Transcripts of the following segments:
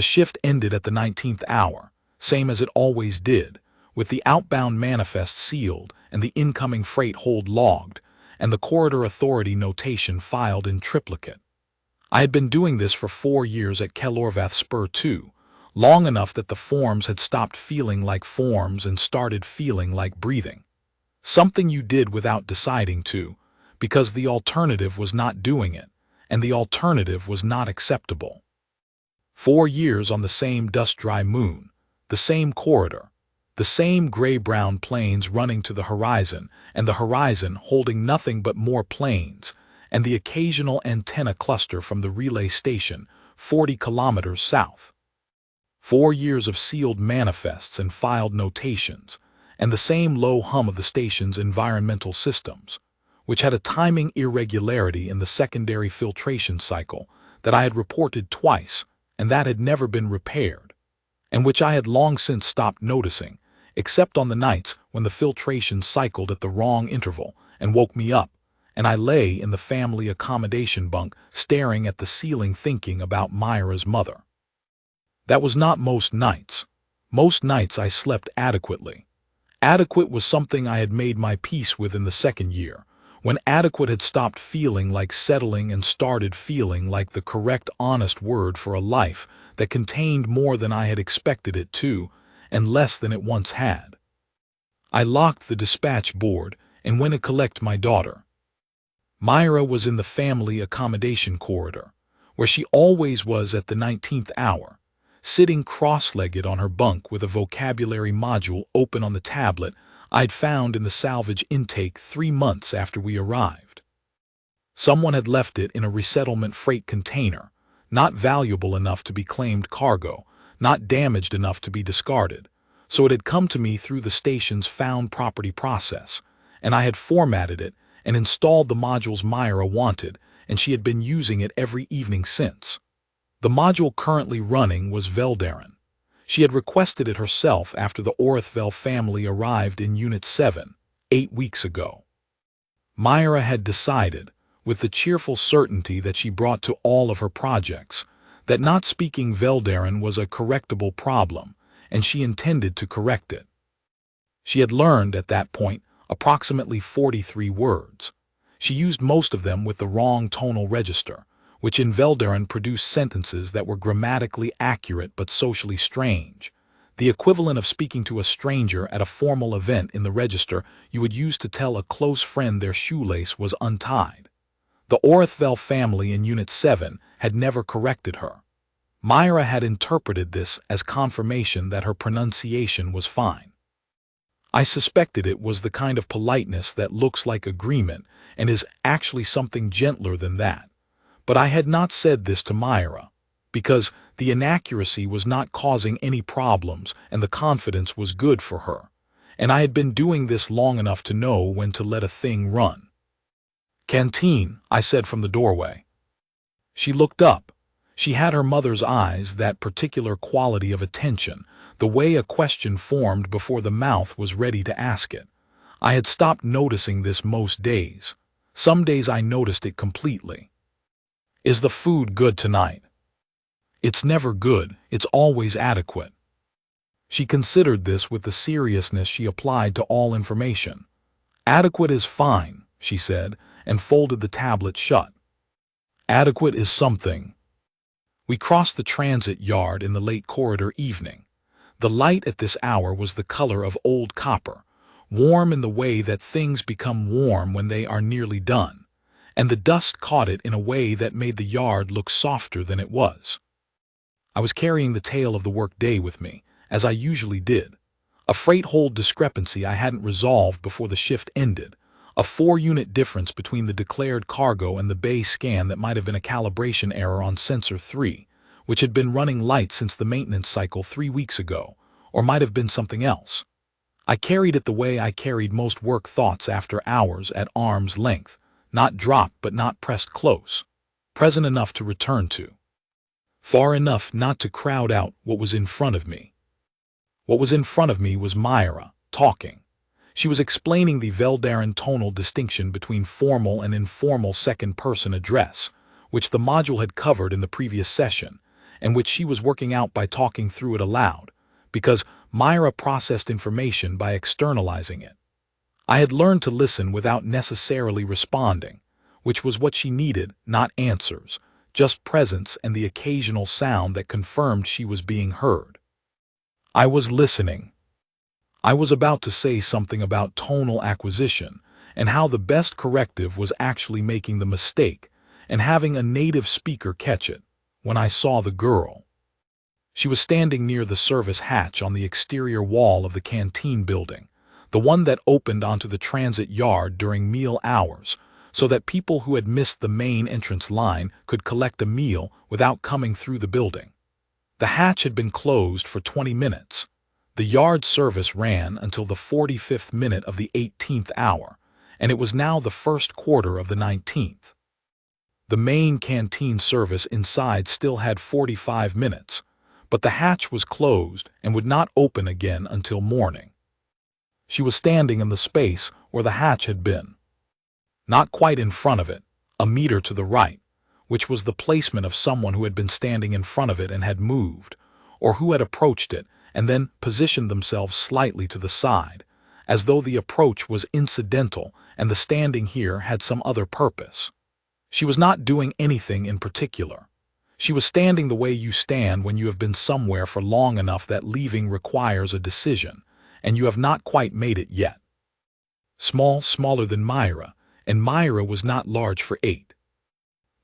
The shift ended at the 19th hour, same as it always did, with the outbound manifest sealed and the incoming freight hold logged, and the corridor authority notation filed in triplicate. I had been doing this for 4 years at Kelorvath Spur 2, long enough that the forms had stopped feeling like forms and started feeling like breathing. Something you did without deciding to, because the alternative was not doing it, and the alternative was not acceptable. 4 years on the same dust-dry moon, the same corridor, the same gray-brown planes running to the horizon, and the horizon holding nothing but more planes, and the occasional antenna cluster from the relay station 40 kilometers south. 4 years of sealed manifests and filed notations, and the same low hum of the station's environmental systems, which had a timing irregularity in the secondary filtration cycle that I had reported twice and that had never been repaired, and which I had long since stopped noticing, except on the nights when the filtration cycled at the wrong interval and woke me up, and I lay in the family accommodation bunk staring at the ceiling thinking about Myra's mother. That was not most nights. Most nights I slept adequately. Adequate was something I had made my peace with in the second year, when adequate had stopped feeling like settling and started feeling like the correct honest word for a life that contained more than I had expected it to, and less than it once had. I locked the dispatch board and went to collect my daughter. Myra was in the family accommodation corridor, where she always was at the 19th hour, sitting cross-legged on her bunk with a vocabulary module open on the tablet I'd found in the salvage intake 3 months after we arrived. Someone had left it in a resettlement freight container, not valuable enough to be claimed cargo, not damaged enough to be discarded, so it had come to me through the station's found property process, and I had formatted it and installed the modules Myra wanted, and she had been using it every evening since. The module currently running was Veldaren. She had requested it herself after the Orithvel family arrived in Unit 7, 8 weeks ago. Myra had decided, with the cheerful certainty that she brought to all of her projects, that not speaking Veldaren was a correctable problem, and she intended to correct it. She had learned, at that point, approximately 43 words. She used most of them with the wrong tonal register, which in Veldaren produced sentences that were grammatically accurate but socially strange, the equivalent of speaking to a stranger at a formal event in the register you would use to tell a close friend their shoelace was untied. The Orithvel family in Unit 7 had never corrected her. Myra had interpreted this as confirmation that her pronunciation was fine. I suspected it was the kind of politeness that looks like agreement and is actually something gentler than that. But I had not said this to Myra, because the inaccuracy was not causing any problems and the confidence was good for her, and I had been doing this long enough to know when to let a thing run. "Canteen," I said from the doorway. She looked up. She had her mother's eyes, that particular quality of attention, the way a question formed before the mouth was ready to ask it. I had stopped noticing this most days. Some days I noticed it completely. "Is the food good tonight?" "It's never good, it's always adequate." She considered this with the seriousness she applied to all information. "Adequate is fine," she said, and folded the tablet shut. "Adequate is something." We crossed the transit yard in the late corridor evening. The light at this hour was the color of old copper, warm in the way that things become warm when they are nearly done, and the dust caught it in a way that made the yard look softer than it was. I was carrying the tale of the work-day with me, as I usually did. A freight hold discrepancy I hadn't resolved before the shift ended, a 4-unit difference between the declared cargo and the bay scan that might have been a calibration error on Sensor 3, which had been running light since the maintenance cycle 3 weeks ago, or might have been something else. I carried it the way I carried most work thoughts after hours, at arm's length, not dropped but not pressed close, present enough to return to, far enough not to crowd out what was in front of me. What was in front of me was Myra, talking. She was explaining the Veldaren tonal distinction between formal and informal second-person address, which the module had covered in the previous session, and which she was working out by talking through it aloud, because Myra processed information by externalizing it. I had learned to listen without necessarily responding, which was what she needed, not answers, just presence and the occasional sound that confirmed she was being heard. I was listening. I was about to say something about tonal acquisition and how the best corrective was actually making the mistake and having a native speaker catch it, when I saw the girl. She was standing near the service hatch on the exterior wall of the canteen building, the one that opened onto the transit yard during meal hours, so that people who had missed the main entrance line could collect a meal without coming through the building. The hatch had been closed for 20 minutes. The yard service ran until the 45th minute of the 18th hour, and it was now the first quarter of the 19th. The main canteen service inside still had 45 minutes, but the hatch was closed and would not open again until morning. She was standing in the space where the hatch had been. Not quite in front of it, a meter to the right, which was the placement of someone who had been standing in front of it and had moved, or who had approached it and then positioned themselves slightly to the side, as though the approach was incidental and the standing here had some other purpose. She was not doing anything in particular. She was standing the way you stand when you have been somewhere for long enough that leaving requires a decision, and you have not quite made it yet. Smaller than Myra, and Myra was not large for 8.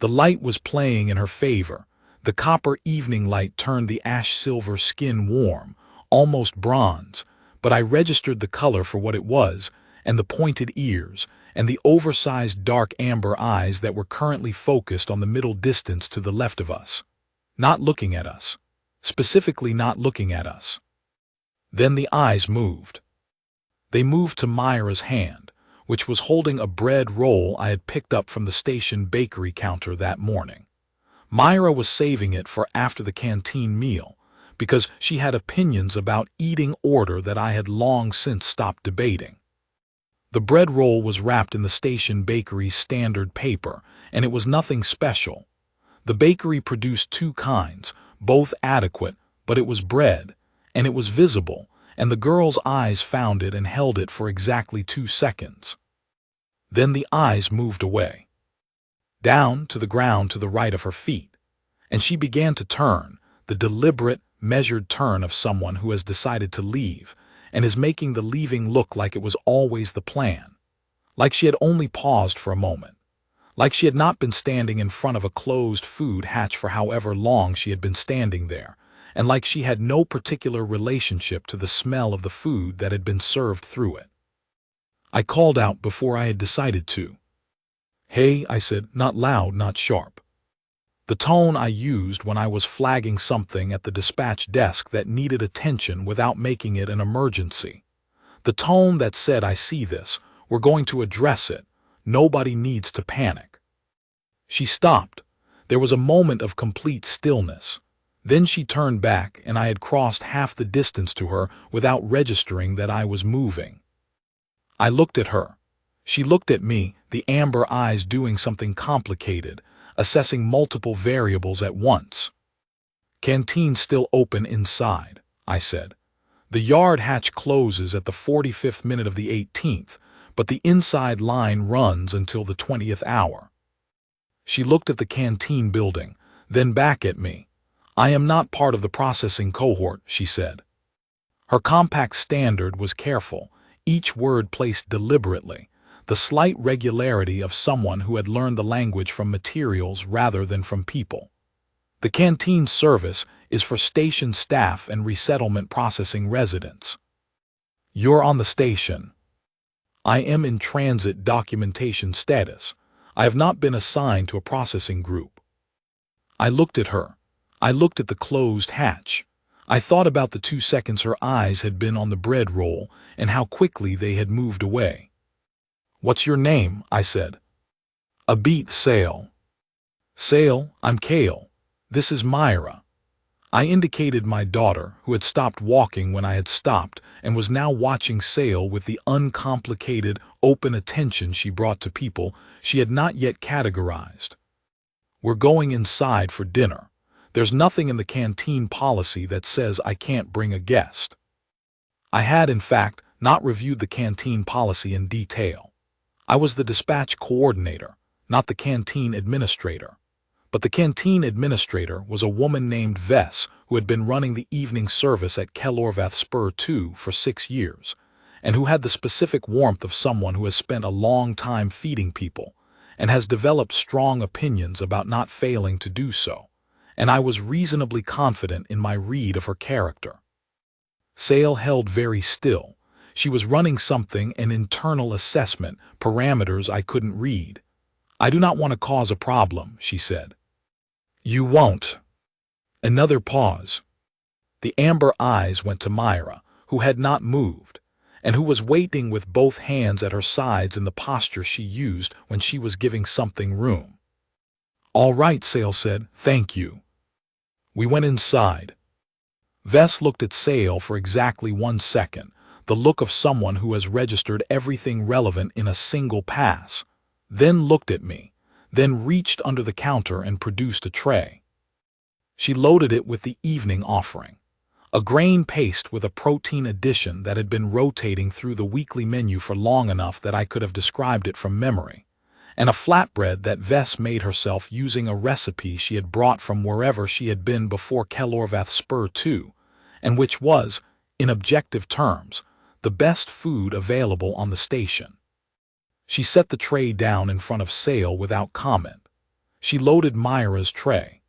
The light was playing in her favor. The copper evening light turned the ash-silver skin warm, almost bronze, but I registered the color for what it was, and the pointed ears, and the oversized dark amber eyes that were currently focused on the middle distance to the left of us. Not looking at us. Specifically not looking at us. Then the eyes moved. They moved to Myra's hand, which was holding a bread roll I had picked up from the station bakery counter that morning. Myra was saving it for after the canteen meal, because she had opinions about eating order that I had long since stopped debating. The bread roll was wrapped in the station bakery's standard paper, and it was nothing special. The bakery produced 2 kinds, both adequate, but it was bread, and it was visible, and the girl's eyes found it and held it for exactly 2 seconds. Then the eyes moved away, down to the ground to the right of her feet, and she began to turn, the deliberate, measured turn of someone who has decided to leave, and is making the leaving look like it was always the plan, like she had only paused for a moment, like she had not been standing in front of a closed food hatch for however long she had been standing there, and like she had no particular relationship to the smell of the food that had been served through it. I called out before I had decided to. "Hey," I said, not loud, not sharp. The tone I used when I was flagging something at the dispatch desk that needed attention without making it an emergency. The tone that said, "I see this, we're going to address it, nobody needs to panic." She stopped. There was a moment of complete stillness. Then she turned back, and I had crossed half the distance to her without registering that I was moving. I looked at her. She looked at me, the amber eyes doing something complicated, assessing multiple variables at once. "Canteen still open inside," I said. "The yard hatch closes at the 45th minute of the 18th, but the inside line runs until the 20th hour." She looked at the canteen building, then back at me. "I am not part of the processing cohort," she said. Her compact standard was careful, each word placed deliberately, the slight regularity of someone who had learned the language from materials rather than from people. "The canteen service is for station staff and resettlement processing residents. You're on the station. I am in transit documentation status. I have not been assigned to a processing group." I looked at her. I looked at the closed hatch. I thought about the 2 seconds her eyes had been on the bread roll and how quickly they had moved away. "What's your name?" I said. "Abit Sale." "Sale, I'm Kale. This is Myra." I indicated my daughter, who had stopped walking when I had stopped and was now watching Sale with the uncomplicated, open attention she brought to people she had not yet categorized. "We're going inside for dinner. There's nothing in the canteen policy that says I can't bring a guest. I had, in fact, not reviewed the canteen policy in detail. I was the dispatch coordinator, not the canteen administrator. But the canteen administrator was a woman named Vess who had been running the evening service at Kelorvath Spur 2 for 6 years, and who had the specific warmth of someone who has spent a long time feeding people and has developed strong opinions about not failing to do so, and I was reasonably confident in my read of her character. Sale held very still. She was running something, an internal assessment, parameters I couldn't read. I do not want to cause a problem, she said. You won't. Another pause. The amber eyes went to Myra, who had not moved, and who was waiting with both hands at her sides in the posture she used when she was giving something room. All right, Sale said, thank you. We went inside. Vess looked at Sale for exactly 1 second, the look of someone who has registered everything relevant in a single pass, then looked at me, then reached under the counter and produced a tray. She loaded it with the evening offering, a grain paste with a protein addition that had been rotating through the weekly menu for long enough that I could have described it from memory, and a flatbread that Vess made herself using a recipe she had brought from wherever she had been before Kelorvath Spur 2, and which was, in objective terms, the best food available on the station. She set the tray down in front of Sale without comment. She loaded Myra's tray.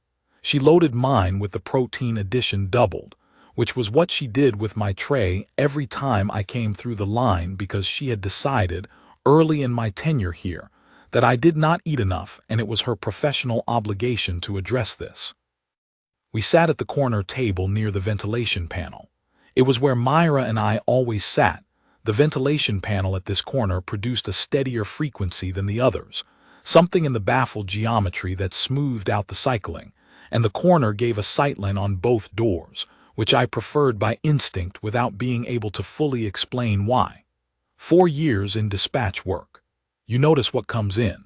She loaded mine with the protein addition doubled, which was what she did with my tray every time I came through the line because she had decided, early in my tenure here, that I did not eat enough and it was her professional obligation to address this. We sat at the corner table near the ventilation panel. It was where Myra and I always sat. The ventilation panel at this corner produced a steadier frequency than the others, something in the baffled geometry that smoothed out the cycling, and the corner gave a sightline on both doors, which I preferred by instinct without being able to fully explain why. 4 years in dispatch work. You notice what comes in.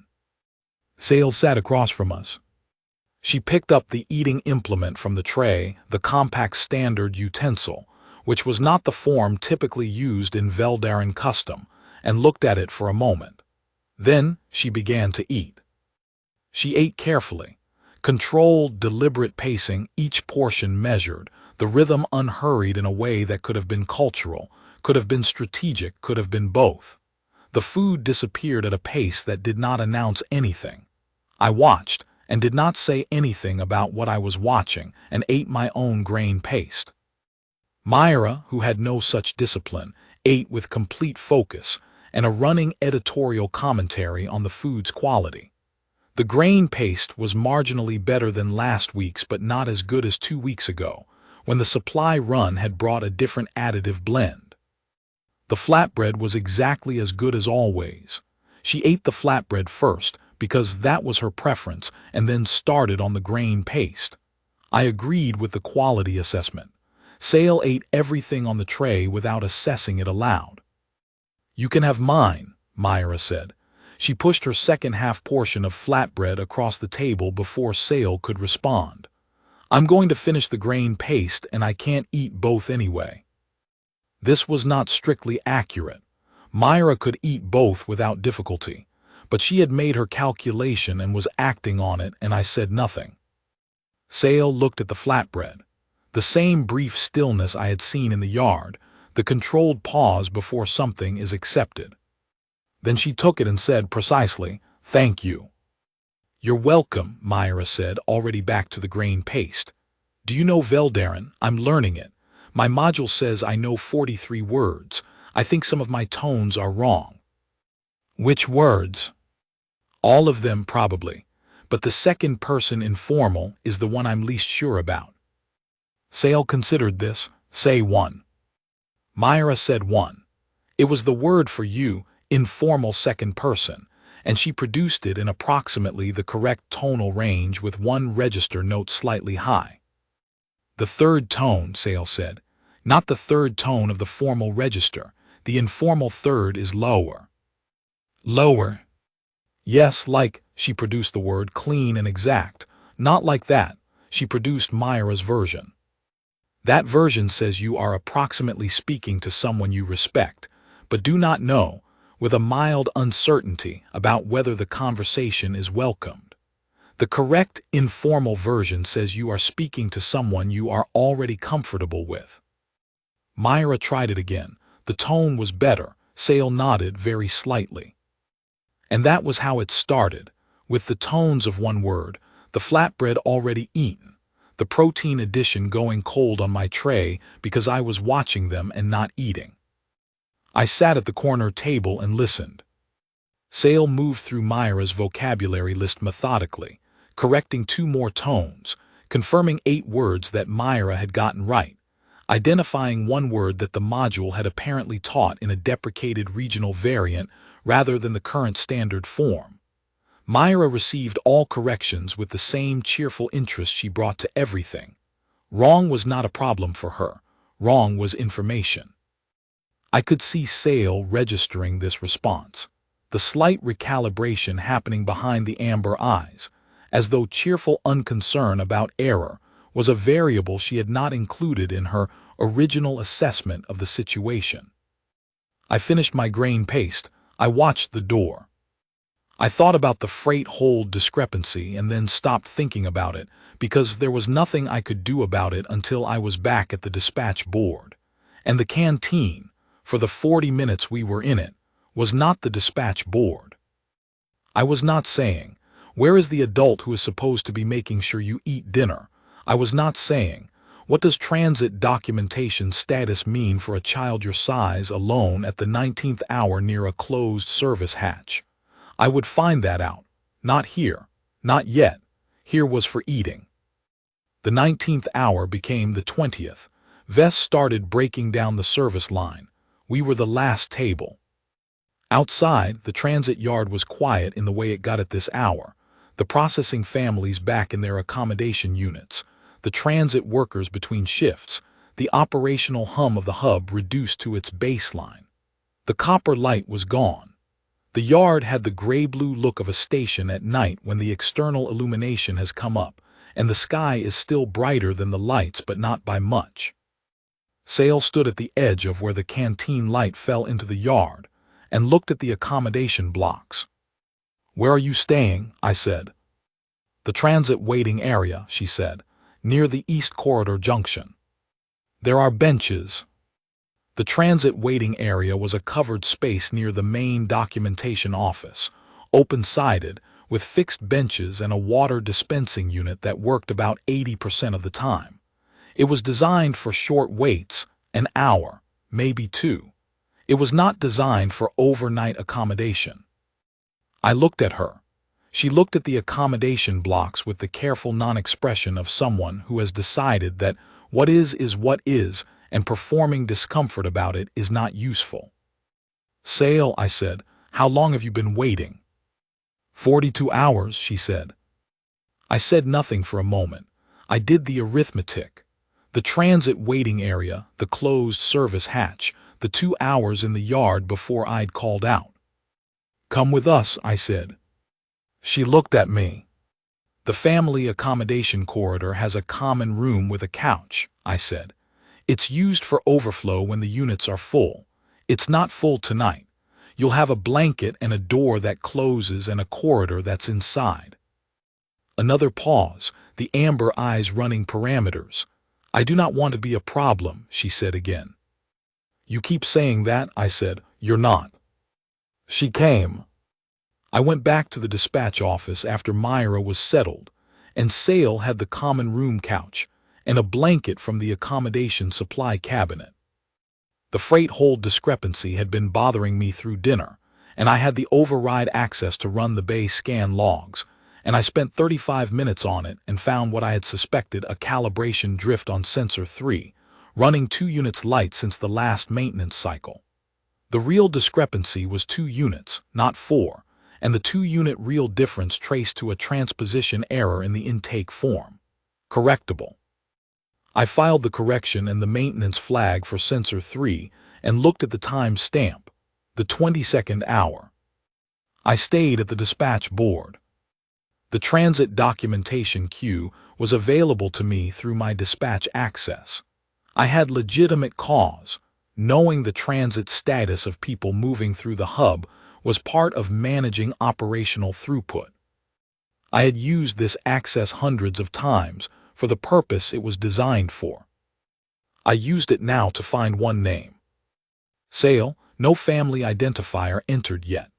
Sale sat across from us. She picked up the eating implement from the tray, the compact standard utensil, which was not the form typically used in Veldaren custom, and looked at it for a moment. Then she began to eat. She ate carefully, controlled, deliberate pacing, each portion measured, the rhythm unhurried in a way that could have been cultural, could have been strategic, could have been both. The food disappeared at a pace that did not announce anything. I watched, and did not say anything about what I was watching, and ate my own grain paste. Myra, who had no such discipline, ate with complete focus and a running editorial commentary on the food's quality. The grain paste was marginally better than last week's but not as good as 2 weeks ago, when the supply run had brought a different additive blend. The flatbread was exactly as good as always. She ate the flatbread first because that was her preference and then started on the grain paste. I agreed with the quality assessment. Sale ate everything on the tray without assessing it aloud. You can have mine, Myra said. She pushed her second half portion of flatbread across the table before Sale could respond. I'm going to finish the grain paste and I can't eat both anyway. This was not strictly accurate. Myra could eat both without difficulty, but she had made her calculation and was acting on it, and I said nothing. Sale looked at the flatbread. The same brief stillness I had seen in the yard, the controlled pause before something is accepted. Then she took it and said precisely, "Thank you." "You're welcome," Myra said, already back to the grain paste. "Do you know Veldaren? I'm learning it. My module says I know 43 words. I think some of my tones are wrong." "Which words?" "All of them, probably. But the second person informal is the one I'm least sure about." Sale considered this. "Say one." Myra said one. It was the word for you, informal second person, and she produced it in approximately the correct tonal range with one register note slightly high. "The third tone," Sale said. "Not the third tone of the formal register. The informal third is lower." "Lower?" "Yes, like," she produced the word clean and exact. "Not like that." she produced Myra's version. That version says you are approximately speaking to someone you respect, but do not know, with a mild uncertainty about whether the conversation is welcomed. The correct informal version says you are speaking to someone you are already comfortable with. Myra tried it again. The tone was better. Sale nodded very slightly. And that was how it started, with the tones of one word, the flatbread already eaten, the protein addition going cold on my tray because I was watching them and not eating. I sat at the corner table and listened. Sale moved through Myra's vocabulary list methodically, correcting 2 more tones, confirming 8 words that Myra had gotten right, identifying 1 word that the module had apparently taught in a deprecated regional variant rather than the current standard form. Myra received all corrections with the same cheerful interest she brought to everything. Wrong was not a problem for her. Wrong was information. I could see Sale registering this response, the slight recalibration happening behind the amber eyes, as though cheerful unconcern about error was a variable she had not included in her original assessment of the situation. I finished my grain paste. I watched the door. I thought about the freight hold discrepancy and then stopped thinking about it because there was nothing I could do about it until I was back at the dispatch board. And the canteen, for the 40 minutes we were in it, was not the dispatch board. I was not saying, "Where is the adult who is supposed to be making sure you eat dinner?" I was not saying, "What does transit documentation status mean for a child your size alone at the 19th hour near a closed service hatch?" I would find that out. Not here. Not yet. Here was for eating. The 19th hour became the 20th. Vess started breaking down the service line. We were the last table. Outside, the transit yard was quiet in the way it got at this hour. The processing families back in their accommodation units, the transit workers between shifts, the operational hum of the hub reduced to its baseline. The copper light was gone. The yard had the gray-blue look of a station at night when the external illumination has come up, and the sky is still brighter than the lights but not by much. Sale stood at the edge of where the canteen light fell into the yard and looked at the accommodation blocks. "Where are you staying?" I said. "The transit waiting area," she said, "near the East Corridor Junction. There are benches." The transit waiting area was a covered space near the main documentation office, open-sided, with fixed benches and a water dispensing unit that worked about 80% of the time. It was designed for short waits, an hour, maybe 2. It was not designed for overnight accommodation. I looked at her. She looked at the accommodation blocks with the careful non-expression of someone who has decided that what is what is, and performing discomfort about it is not useful. "Sale," I said, "how long have you been waiting?" 42 hours, she said. I said nothing for a moment. I did the arithmetic. The transit waiting area, the closed service hatch, the 2 hours in the yard before I'd called out. "Come with us," I said. She looked at me. "The family accommodation corridor has a common room with a couch," I said. "It's used for overflow when the units are full. It's not full tonight. You'll have a blanket and a door that closes and a corridor that's inside." Another pause, the amber eyes running parameters. "I do not want to be a problem," she said again. "You keep saying that," I said. "You're not." She came. I went back to the dispatch office after Myra was settled, and Sale had the common room couch and a blanket from the accommodation supply cabinet. The freight hold discrepancy had been bothering me through dinner, and I had the override access to run the bay scan logs, and I spent 35 minutes on it and found what I had suspected, a calibration drift on sensor 3, running 2 units light since the last maintenance cycle. The real discrepancy was 2 units, not 4, and the 2-unit real difference traced to a transposition error in the intake form. Correctable. I filed the correction and the maintenance flag for sensor 3 and looked at the time stamp, the 22nd hour. I stayed at the dispatch board. The transit documentation queue was available to me through my dispatch access. I had legitimate cause. Knowing the transit status of people moving through the hub was part of managing operational throughput. I had used this access hundreds of times for the purpose it was designed for. I used it now to find one name. Sale, no family identifier entered yet.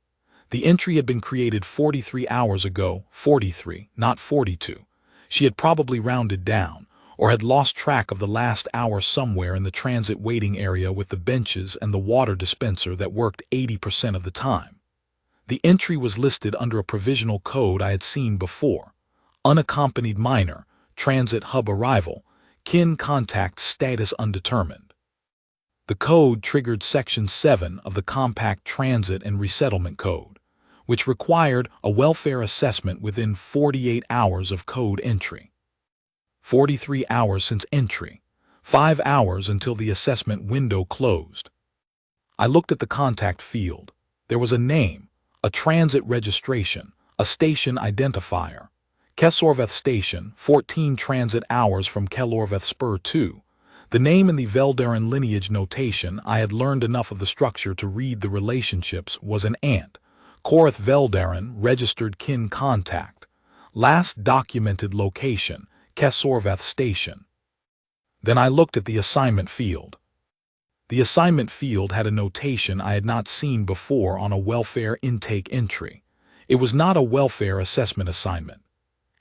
The entry had been created 43 hours ago, 43, not 42. She had probably rounded down, or had lost track of the last hour somewhere in the transit waiting area with the benches and the water dispenser that worked 80% of the time. The entry was listed under a provisional code I had seen before. Unaccompanied minor, transit hub arrival, kin contact status undetermined. The code triggered Section 7 of the Compact Transit and Resettlement Code, which required a welfare assessment within 48 hours of code entry. 43 hours since entry, 5 hours until the assessment window closed. I looked at the contact field. There was a name, a transit registration, a station identifier. Kesorveth Station, 14 transit hours from Kelorveth Spur 2. The name in the Veldaren lineage notation, I had learned enough of the structure to read the relationships, was an aunt. Koreth Veldaren, registered kin contact. Last documented location, Kesorveth Station. Then I looked at the assignment field. The assignment field had a notation I had not seen before on a welfare intake entry. It was not a welfare assessment assignment.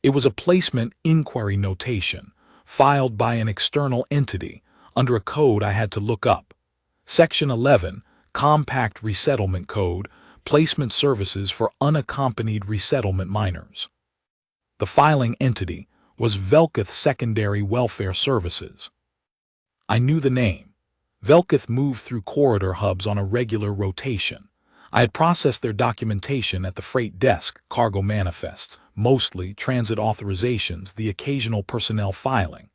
It was a placement inquiry notation, filed by an external entity, under a code I had to look up. Section 11, Compact Resettlement Code, Placement Services for Unaccompanied Resettlement Minors. The filing entity was Velketh Secondary Welfare Services. I knew the name. Velketh moved through corridor hubs on a regular rotation. I had processed their documentation at the freight desk, cargo manifests, mostly transit authorizations, the occasional personnel filing.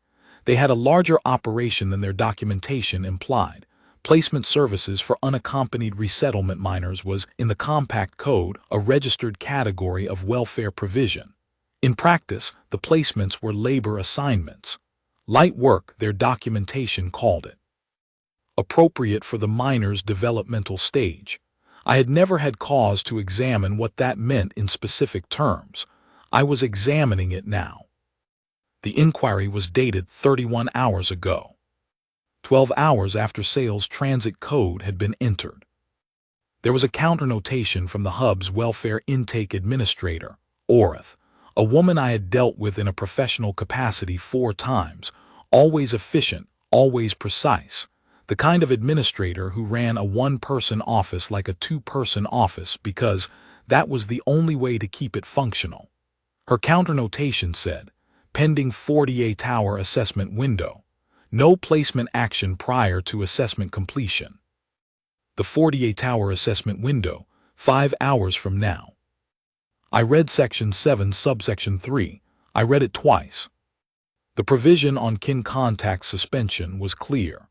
They had a larger operation than their documentation implied. Placement services for unaccompanied resettlement minors was, in the Compact Code, a registered category of welfare provision. In practice, the placements were labor assignments. Light work, their documentation called it. Appropriate for the minor's developmental stage. I had never had cause to examine what that meant in specific terms. I was examining it now. The inquiry was dated 31 hours ago. 12 hours after Sale's transit code had been entered. There was a counter-notation from the hub's welfare intake administrator, Orith, a woman I had dealt with in a professional capacity 4 times, always efficient, always precise, the kind of administrator who ran a 1-person office like a 2-person office because that was the only way to keep it functional. Her counter-notation said, pending 48-hour assessment window, no placement action prior to assessment completion. The 48-hour assessment window, 5 hours from now. I read Section 7, Subsection 3. I read it twice. The provision on kin contact suspension was clear.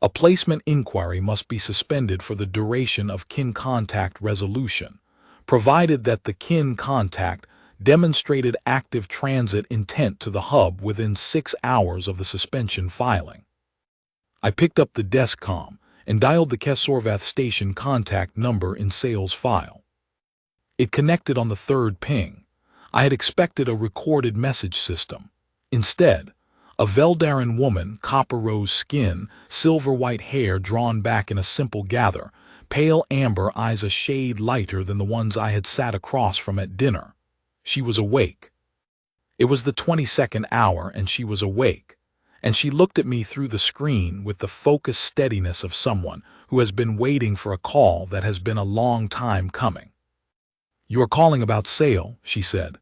A placement inquiry must be suspended for the duration of kin contact resolution, provided that the kin contact demonstrated active transit intent to the hub within 6 hours of the suspension filing. I picked up the desk comm and dialed the Kesorveth station contact number in Sale's file. It connected on the 3rd ping. I had expected a recorded message system. Instead, a Veldaren woman, copper-rose skin, silver-white hair drawn back in a simple gather, pale amber eyes a shade lighter than the ones I had sat across from at dinner. She was awake. It was the 22nd hour and she was awake, and she looked at me through the screen with the focused steadiness of someone who has been waiting for a call that has been a long time coming. "You are calling about Sale," she said.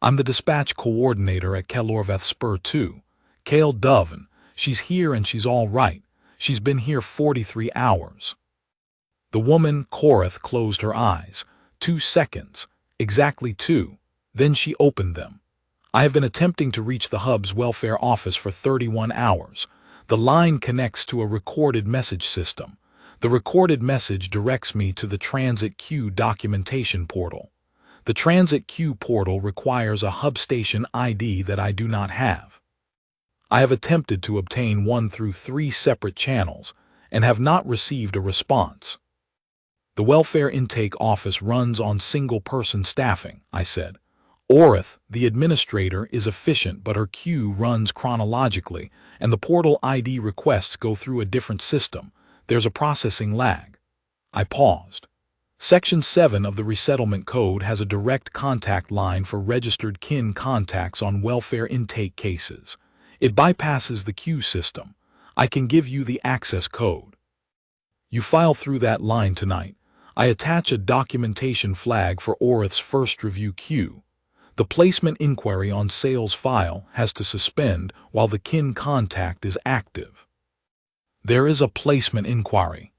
"I'm the dispatch coordinator at Kelorveth Spur 2, Kale Doven. She's here and she's all right. She's been here 43 hours. The woman, Koreth, closed her eyes. 2 seconds. Exactly 2. Then she opened them. "I have been attempting to reach the hub's welfare office for 31 hours. The line connects to a recorded message system. The recorded message directs me to the transit queue documentation portal. The transit queue portal requires a hub station ID that I do not have. I have attempted to obtain one through 3 separate channels and have not received a response. The welfare intake office runs on single-person staffing, I said. Orith, the administrator, is efficient, but her queue runs chronologically, and the portal ID requests go through a different system. There's a processing lag. I paused. Section 7 of the Resettlement Code has a direct contact line for registered kin contacts on welfare intake cases. It bypasses the queue system. I can give you the access code. You file through that line tonight. I attach a documentation flag for Orith's first review queue. The placement inquiry on sales file has to suspend while the kin contact is active. There is a placement inquiry.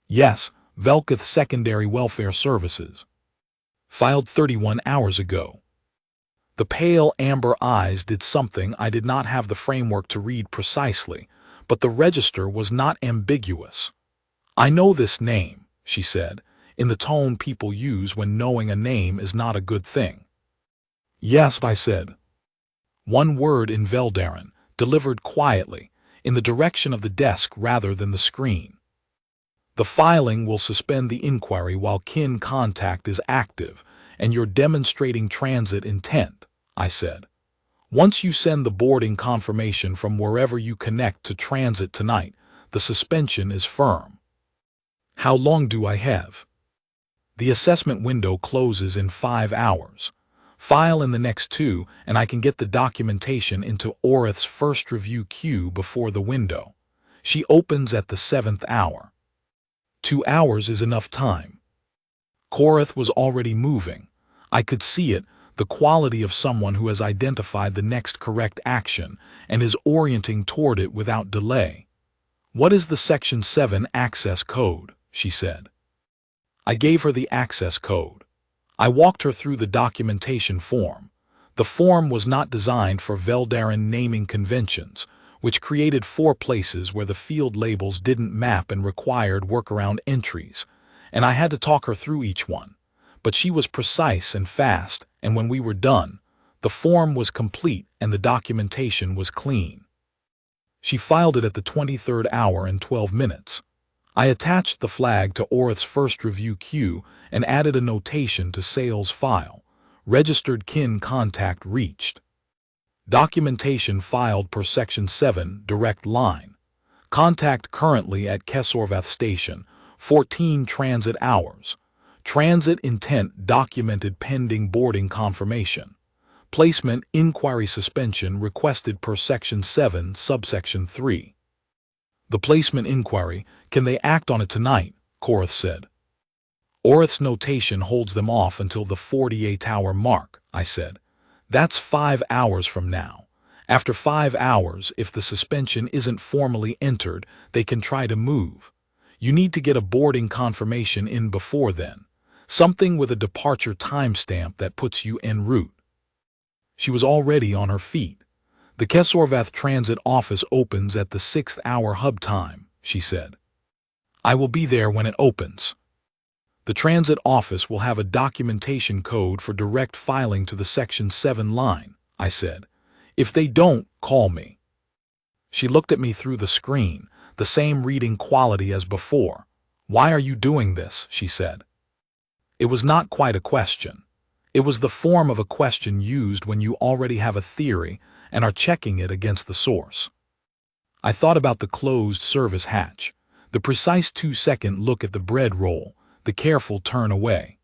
Yes, Velketh Secondary Welfare Services. Filed 31 hours ago. The pale amber eyes did something I did not have the framework to read precisely, but the register was not ambiguous. I know this name, she said, in the tone people use when knowing a name is not a good thing. Yes, I said. One word in Veldaren, delivered quietly, in the direction of the desk rather than the screen. The filing will suspend the inquiry while kin contact is active, and you're demonstrating transit intent, I said. Once you send the boarding confirmation from wherever you connect to transit tonight, the suspension is firm. How long do I have? The assessment window closes in 5 hours. File in the next 2, and I can get the documentation into Orith's first review queue before the window. She opens at the 7th hour. 2 hours is enough time. Korith was already moving. I could see it, the quality of someone who has identified the next correct action and is orienting toward it without delay. What is the Section 7 access code? She said. I gave her the access code. I walked her through the documentation form. The form was not designed for Veldaren naming conventions, which created 4 places where the field labels didn't map and required workaround entries, and I had to talk her through each one. But she was precise and fast, and when we were done, the form was complete and the documentation was clean. She filed it at the 23rd hour and 12 minutes. I attached the flag to Orith's first review queue and added a notation to sales file. Registered kin contact reached. Documentation filed per Section 7, direct line. Contact currently at Kesorvath Station, 14 transit hours. Transit intent documented pending boarding confirmation. Placement inquiry suspension requested per Section 7, subsection 3. The placement inquiry, can they act on it tonight? Korith said. Orith's notation holds them off until the 48-hour mark, I said. That's 5 hours from now. After 5 hours, if the suspension isn't formally entered, they can try to move. You need to get a boarding confirmation in before then. Something with a departure timestamp that puts you en route. She was already on her feet. The Kesorvath Transit office opens at the 6th hour hub time, she said. I will be there when it opens. The transit office will have a documentation code for direct filing to the Section 7 line, I said. If they don't, call me. She looked at me through the screen, the same reading quality as before. Why are you doing this? She said. It was not quite a question. It was the form of a question used when you already have a theory and are checking it against the source. I thought about the closed service hatch, the precise 2-second look at the bread roll, the careful turn away.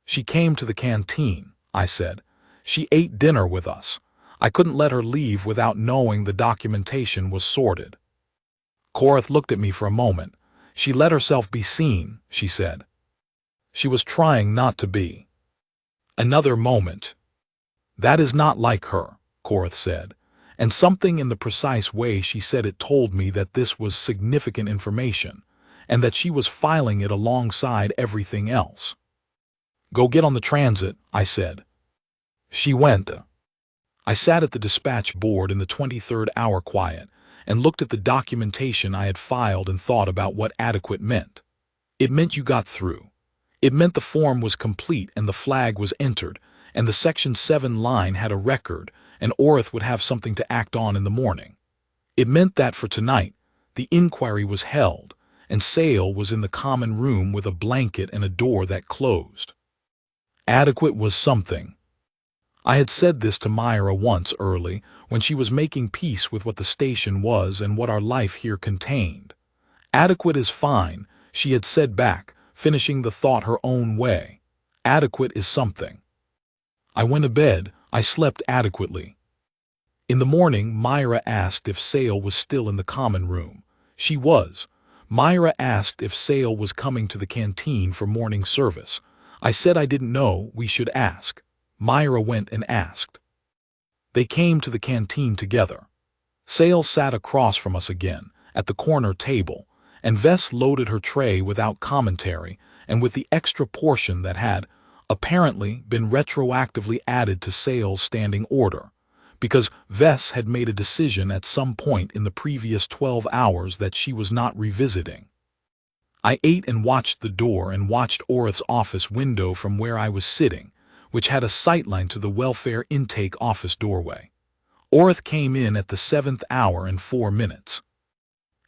She came to the canteen, I said. She ate dinner with us. I couldn't let her leave without knowing the documentation was sorted. Korith looked at me for a moment. She let herself be seen, she said. She was trying not to be. Another moment. That is not like her, Korith said, and something in the precise way she said it told me that this was significant information, and that she was filing it alongside everything else. Go get on the transit, I said. She went. I sat at the dispatch board in the 23rd hour quiet and looked at the documentation I had filed and thought about what adequate meant. It meant you got through. It meant the form was complete and the flag was entered, and the Section 7 line had a record, and Orith would have something to act on in the morning. It meant that for tonight, the inquiry was held, and Sale was in the common room with a blanket and a door that closed. Adequate was something. I had said this to Myra once early, when she was making peace with what the station was and what our life here contained. Adequate is fine, she had said back, finishing the thought her own way. Adequate is something. I went to bed, I slept adequately. In the morning, Myra asked if Sale was still in the common room. She was. Myra asked if Sale was coming to the canteen for morning service. I said I didn't know, we should ask. Myra went and asked. They came to the canteen together. Sale sat across from us again, at the corner table, and Vess loaded her tray without commentary and with the extra portion that had, apparently, been retroactively added to Sale's standing order, because Vess had made a decision at some point in the previous 12 hours that she was not revisiting. I ate and watched the door and watched Orith's office window from where I was sitting, which had a sightline to the welfare intake office doorway. Orith came in at the 7th hour and 4 minutes.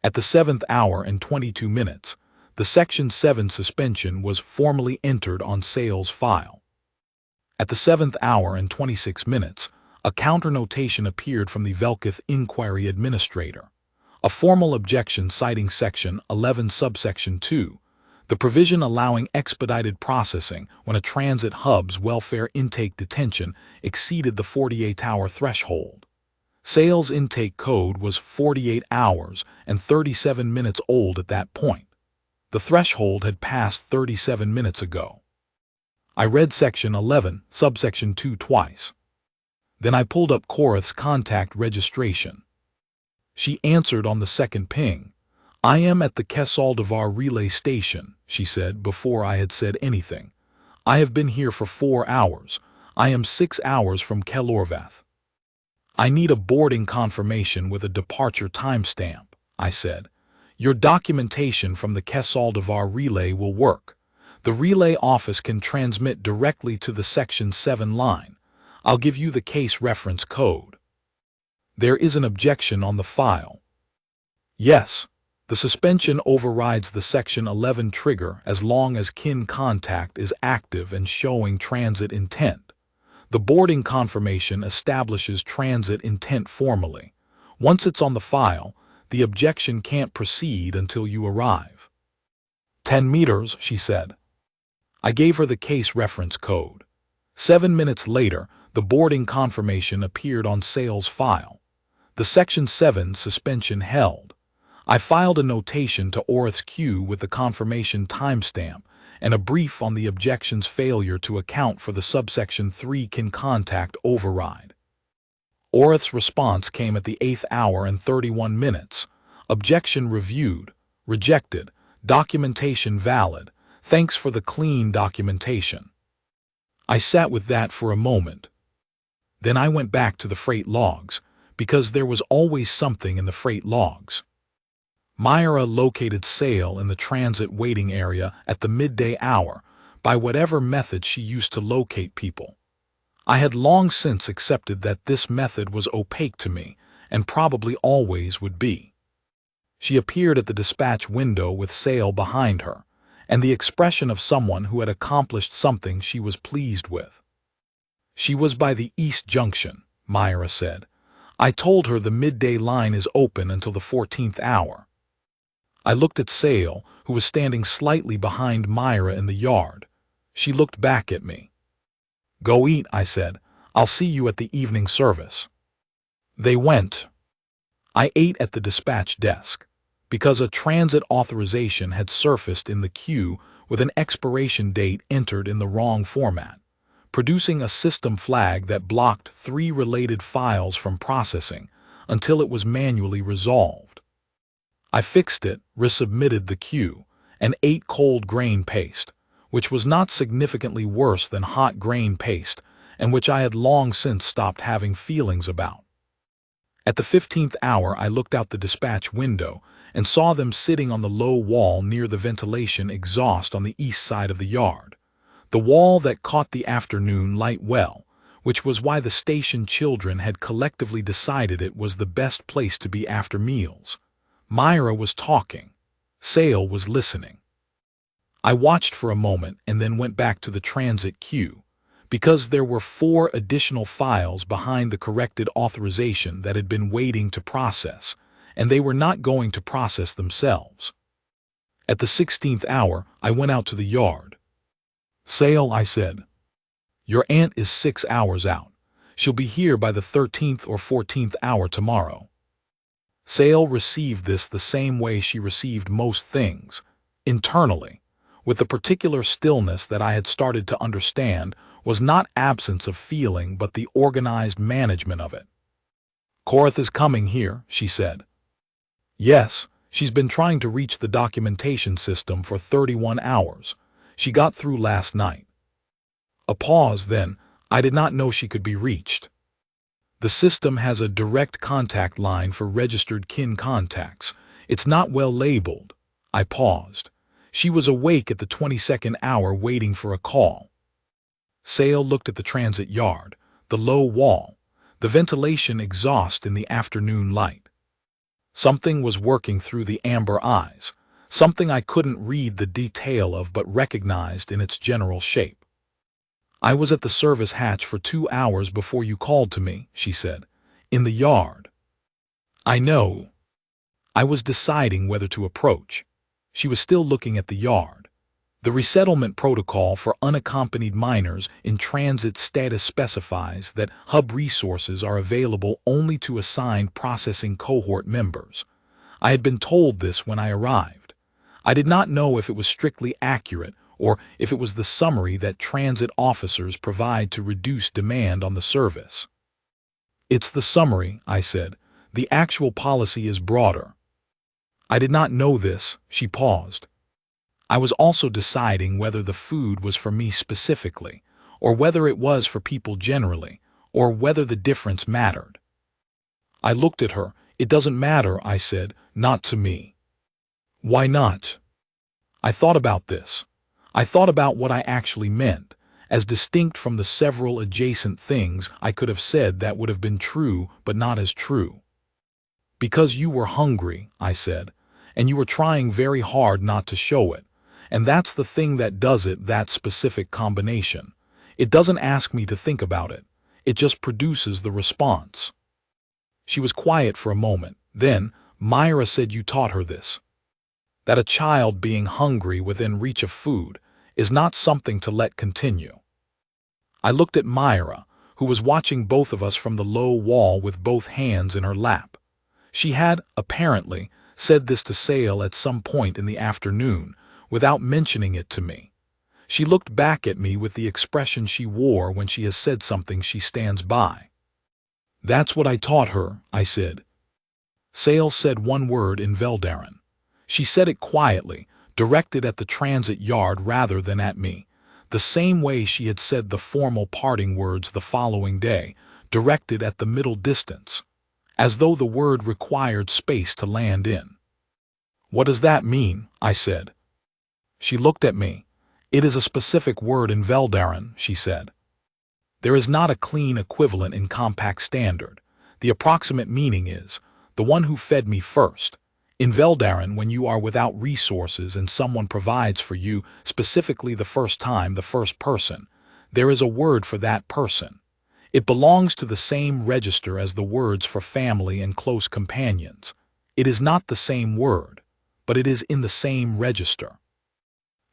At the 7th hour and 22 minutes, the Section 7 suspension was formally entered on Sale's file. At the 7th hour and 26 minutes, a counter-notation appeared from the Velketh Inquiry Administrator, a formal objection citing Section 11 subsection 2, the provision allowing expedited processing when a transit hub's welfare intake detention exceeded the 48-hour threshold. Sale's intake code was 48 hours and 37 minutes old at that point. The threshold had passed 37 minutes ago. I read Section 11, subsection 2 twice. Then I pulled up Korith's contact registration. She answered on the second ping. "I am at the Kesaldivar relay station," she said before I had said anything. "I have been here for 4 hours. I am 6 hours from Kelorvath." "I need a boarding confirmation with a departure timestamp," I said. "Your documentation from the Kesaldivar relay will work. The relay office can transmit directly to the Section 7 line. I'll give you the case reference code." "There is an objection on the file." "Yes. The suspension overrides the Section 11 trigger as long as kin contact is active and showing transit intent. The boarding confirmation establishes transit intent formally. Once it's on the file, the objection can't proceed until you arrive." 10 meters, she said. I gave her the case reference code. 7 minutes later, the boarding confirmation appeared on Sale's file. The Section 7 suspension held. I filed a notation to Orith's queue with the confirmation timestamp and a brief on the objection's failure to account for the subsection 3 kin contact override. Orith's response came at the 8th hour and 31 minutes. "Objection reviewed. Rejected. Documentation valid. Thanks for the clean documentation." I sat with that for a moment. Then I went back to the freight logs, because there was always something in the freight logs. Myra located Sale in the transit waiting area at the midday hour by whatever method she used to locate people. I had long since accepted that this method was opaque to me and probably always would be. She appeared at the dispatch window with Sale behind her, and the expression of someone who had accomplished something she was pleased with. "She was by the East Junction," Myra said. "I told her the midday line is open until the 14th hour. I looked at Sale, who was standing slightly behind Myra in the yard. She looked back at me. "Go eat," I said. "I'll see you at the evening service." They went. I ate at the dispatch desk, because a transit authorization had surfaced in the queue with an expiration date entered in the wrong format, producing a system flag that blocked 3 related files from processing until it was manually resolved. I fixed it, resubmitted the queue, and ate cold grain paste, which was not significantly worse than hot grain paste, and which I had long since stopped having feelings about. At the 15th hour, I looked out the dispatch window and saw them sitting on the low wall near the ventilation exhaust on the east side of the yard, the wall that caught the afternoon light well, which was why the station children had collectively decided it was the best place to be after meals. Myra was talking. Sale was listening. I watched for a moment and then went back to the transit queue, because there were 4 additional files behind the corrected authorization that had been waiting to process, and they were not going to process themselves. At the 16th hour, I went out to the yard. "Sale," I said, "your aunt is 6 hours out. She'll be here by the 13th or 14th hour tomorrow." Sale received this the same way she received most things, internally, with the particular stillness that I had started to understand was not absence of feeling but the organized management of it. "Korath is coming here," she said. "Yes, she's been trying to reach the documentation system for 31 hours. She got through last night." A pause, then. "I did not know she could be reached." "The system has a direct contact line for registered kin contacts. It's not well labeled." I paused. "She was awake at the 22nd hour waiting for a call." Sale looked at the transit yard, the low wall, the ventilation exhaust in the afternoon light. Something was working through the amber eyes, something I couldn't read the detail of but recognized in its general shape. "I was at the service hatch for 2 hours before you called to me," she said. "In the yard." "I know." I was deciding whether to approach. She was still looking at the yard. The resettlement protocol for unaccompanied minors in transit status specifies that hub resources are available only to assigned processing cohort members. I had been told this when I arrived. I did not know if it was strictly accurate or if it was the summary that transit officers provide to reduce demand on the service. "It's the summary," I said. "The actual policy is broader." "I did not know this," she paused. I was also deciding whether the food was for me specifically, or whether it was for people generally, or whether the difference mattered. I looked at her. "It doesn't matter," I said, "not to me." "Why not?" I thought about this. I thought about what I actually meant, as distinct from the several adjacent things I could have said that would have been true but not as true. "Because you were hungry," I said, "and you were trying very hard not to show it, and that's the thing that does it, that specific combination. It doesn't ask me to think about it. It just produces the response." She was quiet for a moment. Then, "Myra said you taught her this. That a child being hungry within reach of food is not something to let continue." I looked at Myra, who was watching both of us from the low wall with both hands in her lap. She had, apparently, said this to Sale at some point in the afternoon, without mentioning it to me. She looked back at me with the expression she wore when she has said something she stands by. "That's what I taught her," I said. Sale said one word in Veldarin. She said it quietly, directed at the transit yard rather than at me, the same way she had said the formal parting words the following day, directed at the middle distance, as though the word required space to land in. "What does that mean?" I said. She looked at me. "It is a specific word in Veldarin," she said. "There is not a clean equivalent in Compact Standard. The approximate meaning is, the one who fed me first. In Veldarin, when you are without resources and someone provides for you, specifically the first time, the first person, there is a word for that person. It belongs to the same register as the words for family and close companions. It is not the same word, but it is in the same register."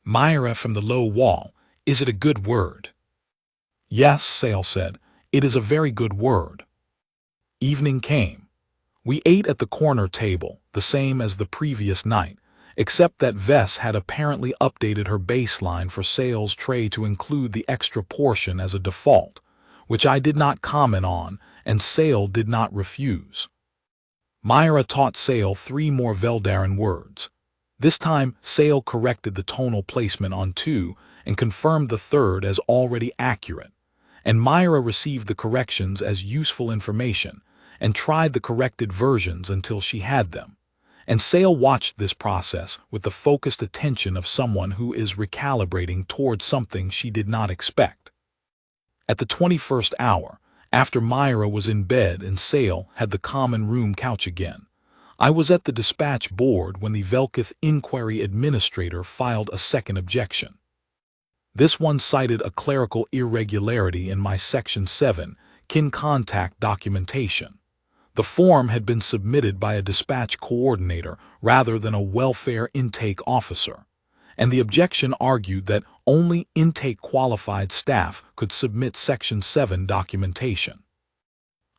Myra from the low wall, "Is it a good word?" "Yes," Sale said, "it is a very good word." Evening came. We ate at the corner table, the same as the previous night, except that Vess had apparently updated her baseline for Sale's tray to include the extra portion as a default, which I did not comment on, and Sale did not refuse. Myra taught Sale 3 more Veldarin words. This time, Sale corrected the tonal placement on 2 and confirmed the third as already accurate, and Myra received the corrections as useful information and tried the corrected versions until she had them. And Sale watched this process with the focused attention of someone who is recalibrating towards something she did not expect. At the 21st hour, after Myra was in bed and Sale had the common room couch again, I was at the dispatch board when the Velkith Inquiry Administrator filed a second objection. This one cited a clerical irregularity in my Section 7 kin contact documentation. The form had been submitted by a dispatch coordinator rather than a welfare intake officer, and the objection argued that only intake-qualified staff could submit Section 7 documentation.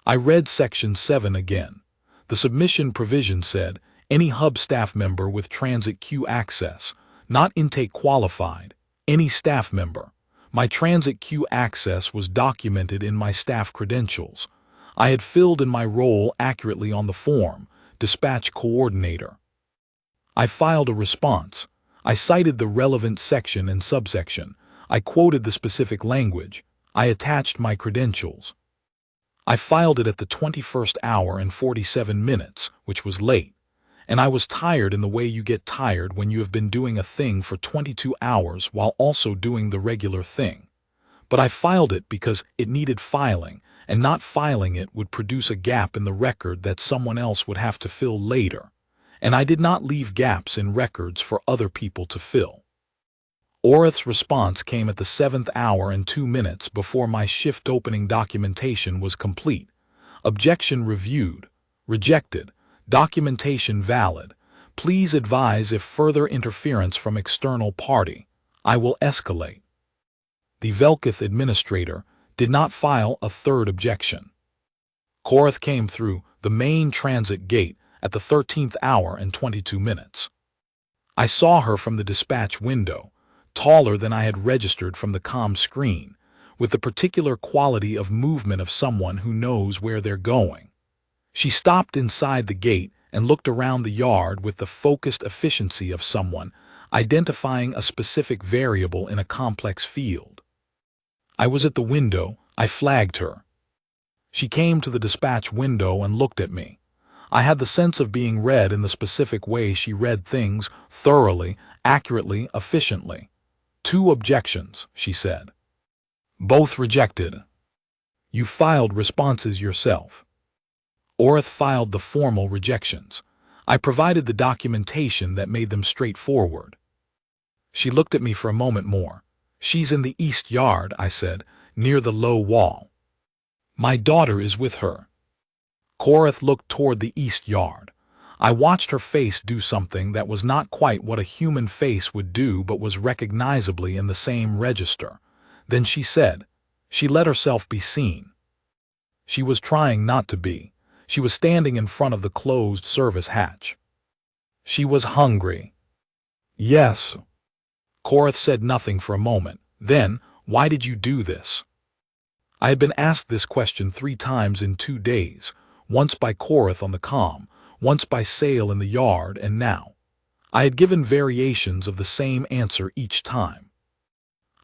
I read Section 7 again. The submission provision said, any hub staff member with transit queue access, not intake-qualified, any staff member. My transit queue access was documented in my staff credentials. I had filled in my role accurately on the form, dispatch coordinator. I filed a response. I cited the relevant section and subsection. I quoted the specific language. I attached my credentials. I filed it at the 21st hour and 47 minutes, which was late. And I was tired in the way you get tired when you have been doing a thing for 22 hours while also doing the regular thing. But I filed it because it needed filing, and not filing it would produce a gap in the record that someone else would have to fill later. And I did not leave gaps in records for other people to fill. Orith's response came at the 7th hour and 2 minutes before my shift opening documentation was complete. Objection reviewed. Rejected. Documentation valid. Please advise if further interference from external party. I will escalate. The Velkith Administrator did not file a third objection. Korith came through the main transit gate at the 13th hour and 22 minutes. I saw her from the dispatch window, taller than I had registered from the comm screen, with the particular quality of movement of someone who knows where they're going. She stopped inside the gate and looked around the yard with the focused efficiency of someone identifying a specific variable in a complex field. I was at the window. I flagged her. She came to the dispatch window and looked at me. I had the sense of being read in the specific way she read things, thoroughly, accurately, efficiently. 2 objections, she said. Both rejected. You filed responses yourself. Orith filed the formal rejections. I provided the documentation that made them straightforward. She looked at me for a moment more. She's in the east yard, I said, near the low wall. My daughter is with her. Korith looked toward the east yard. I watched her face do something that was not quite what a human face would do but was recognizably in the same register. Then she said, she let herself be seen. She was trying not to be. She was standing in front of the closed service hatch. She was hungry. Yes. Korith said nothing for a moment. Then, why did you do this? I had been asked this question 3 times in 2 days, once by Korith on the comm, once by Sale in the yard, and now. I had given variations of the same answer each time.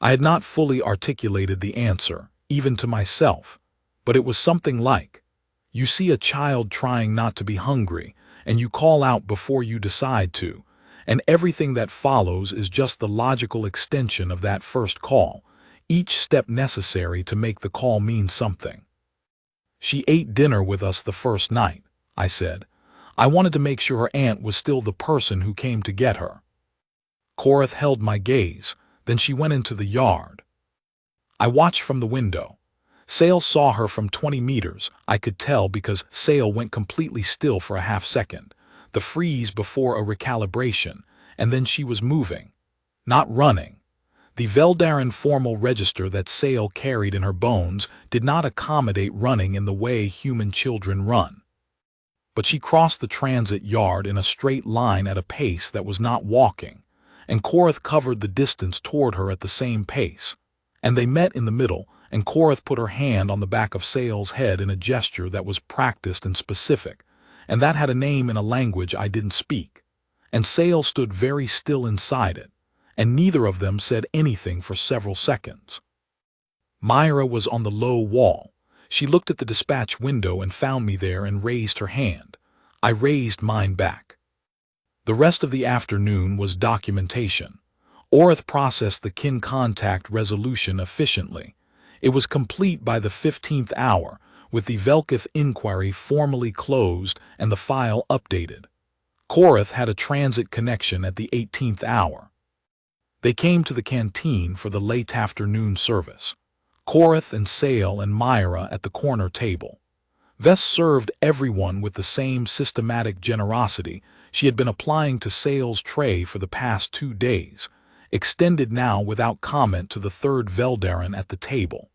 I had not fully articulated the answer, even to myself, but it was something like, you see a child trying not to be hungry, and you call out before you decide to, and everything that follows is just the logical extension of that first call, each step necessary to make the call mean something. She ate dinner with us the first night, I said. I wanted to make sure her aunt was still the person who came to get her. Korith held my gaze, then she went into the yard. I watched from the window. Sale saw her from 20 meters, I could tell because Sale went completely still for a half-second, the freeze before a recalibration, and then she was moving, not running. The Veldaren formal register that Sale carried in her bones did not accommodate running in the way human children run. But she crossed the transit yard in a straight line at a pace that was not walking, and Korith covered the distance toward her at the same pace. And they met in the middle, and Korith put her hand on the back of Sale's head in a gesture that was practiced and specific, and that had a name in a language I didn't speak. And Sale stood very still inside it, and neither of them said anything for several seconds. Myra was on the low wall. She looked at the dispatch window and found me there and raised her hand. I raised mine back. The rest of the afternoon was documentation. Orith processed the kin contact resolution efficiently. It was complete by the 15th hour, with the Velkith inquiry formally closed and the file updated. Korith had a transit connection at the 18th hour. They came to the canteen for the late afternoon service. Korith and Sale and Myra at the corner table. Vess served everyone with the same systematic generosity she had been applying to Sale's tray for the past 2 days, extended now without comment to the third Veldaren at the table.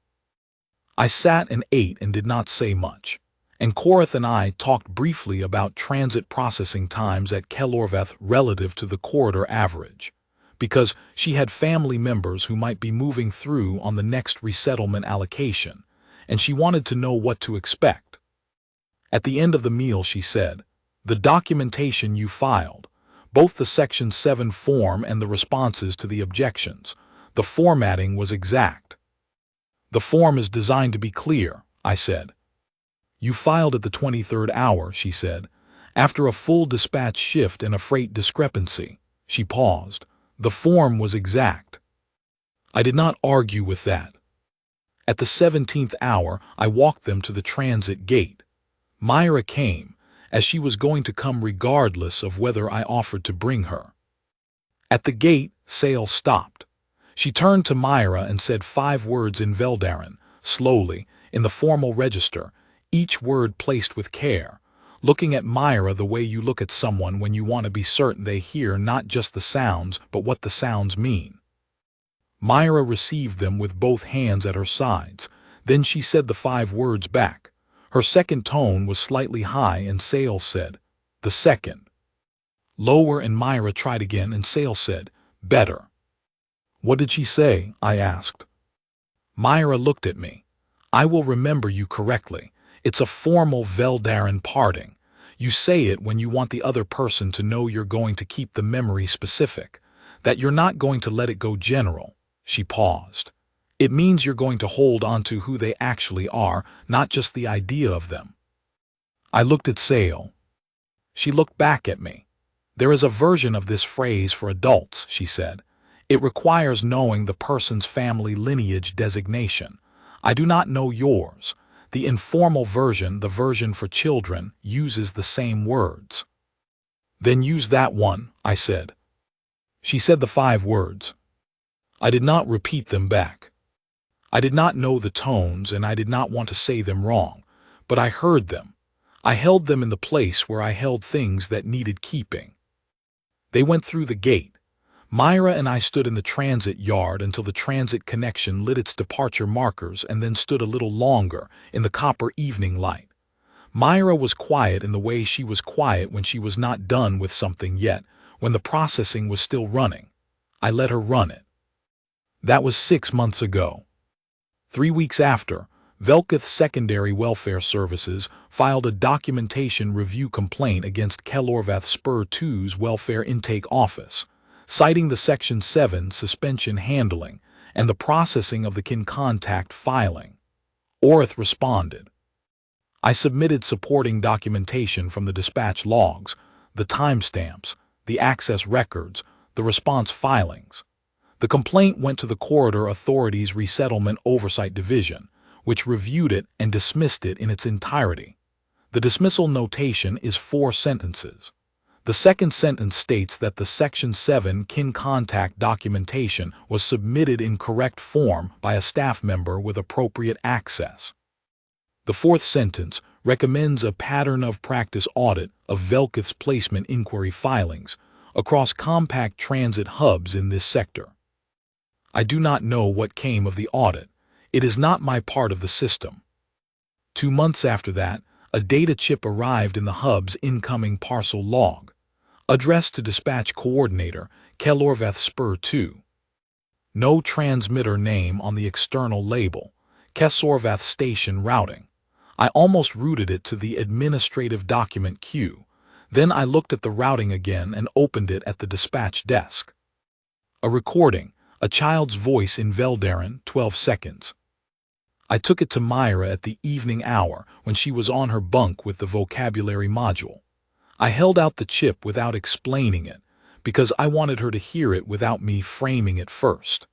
I sat and ate and did not say much, and Korith and I talked briefly about transit processing times at Kelorveth relative to the corridor average, because she had family members who might be moving through on the next resettlement allocation, and she wanted to know what to expect. At the end of the meal she said, "The documentation you filed, both the Section 7 form and the responses to the objections, the formatting was exact." "The form is designed to be clear," I said. "You filed at the 23rd hour," she said, "after a full dispatch shift and a freight discrepancy." She paused. "The form was exact." I did not argue with that. At the 17th hour, I walked them to the transit gate. Myra came, as she was going to come regardless of whether I offered to bring her. At the gate, Sale stopped. She turned to Myra and said 5 words in Veldaren, slowly, in the formal register, each word placed with care, looking at Myra the way you look at someone when you want to be certain they hear not just the sounds but what the sounds mean. Myra received them with both hands at her sides. Then she said the 5 words back. Her second tone was slightly high and Sale said, "The second." Lower, and Myra tried again and Sale said, "Better." "What did she say?" I asked. Myra looked at me. "I will remember you correctly. It's a formal Veldaren parting. You say it when you want the other person to know you're going to keep the memory specific, that you're not going to let it go general." She paused. "It means you're going to hold on to who they actually are, not just the idea of them." I looked at Sale. She looked back at me. "There is a version of this phrase for adults," she said. "It requires knowing the person's family lineage designation. I do not know yours. The informal version, the version for children, uses the same words." "Then use that one," I said. She said the 5 words. I did not repeat them back. I did not know the tones and I did not want to say them wrong, but I heard them. I held them in the place where I held things that needed keeping. They went through the gate. Myra and I stood in the transit yard until the transit connection lit its departure markers and then stood a little longer in the copper evening light. Myra was quiet in the way she was quiet when she was not done with something yet, when the processing was still running. I let her run it. That was 6 months ago. 3 weeks after, Velkith Secondary Welfare Services filed a documentation review complaint against Kelorvath Spur 2's Welfare Intake Office, citing the Section 7 suspension handling and the processing of the kin contact filing. Orith responded. I submitted supporting documentation from the dispatch logs, the timestamps, the access records, the response filings. The complaint went to the Corridor Authority's Resettlement Oversight Division, which reviewed it and dismissed it in its entirety. The dismissal notation is 4 sentences. The second sentence states that the Section 7 kin contact documentation was submitted in correct form by a staff member with appropriate access. The 4th sentence recommends a pattern of practice audit of Velkith's placement inquiry filings across compact transit hubs in this sector. I do not know what came of the audit. It is not my part of the system. 2 months after that, a data chip arrived in the hub's incoming parcel log, addressed to dispatch coordinator, Kelorvath Spur 2. No transmitter name on the external label, Kesorvath Station Routing. I almost routed it to the administrative document queue. Then I looked at the routing again and opened it at the dispatch desk. A recording, a child's voice in Veldaren, 12 seconds. I took it to Myra at the evening hour when she was on her bunk with the vocabulary module. I held out the chip without explaining it, because I wanted her to hear it without me framing it first.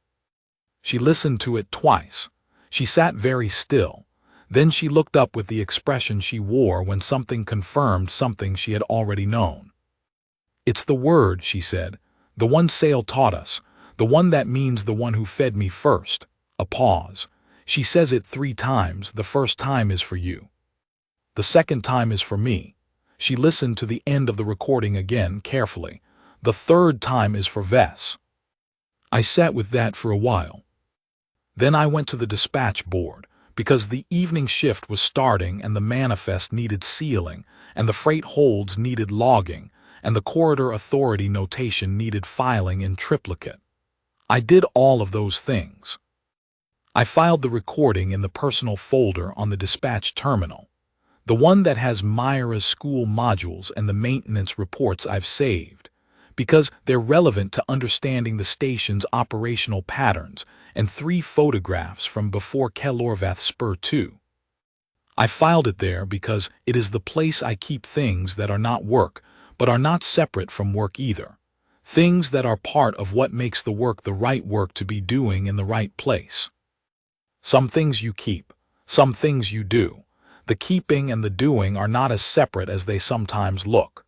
She listened to it twice. She sat very still. Then she looked up with the expression she wore when something confirmed something she had already known. "It's the word," she said, "the one Sale taught us, the one that means the one who fed me first." A pause. "She says it 3 times. The first time is for you. The second time is for me." She listened to the end of the recording again carefully. "The third time is for Vess." I sat with that for a while. Then I went to the dispatch board, because the evening shift was starting and the manifest needed sealing, and the freight holds needed logging, and the corridor authority notation needed filing in triplicate. I did all of those things. I filed the recording in the personal folder on the dispatch terminal, the one that has Myra's school modules and the maintenance reports I've saved, because they're relevant to understanding the station's operational patterns, and 3 photographs from before Kelorvath Spur 2. I filed it there because it is the place I keep things that are not work, but are not separate from work either. Things that are part of what makes the work to be doing in the right place. Some things you keep, some things you do. The keeping and the doing are not as separate as they sometimes look.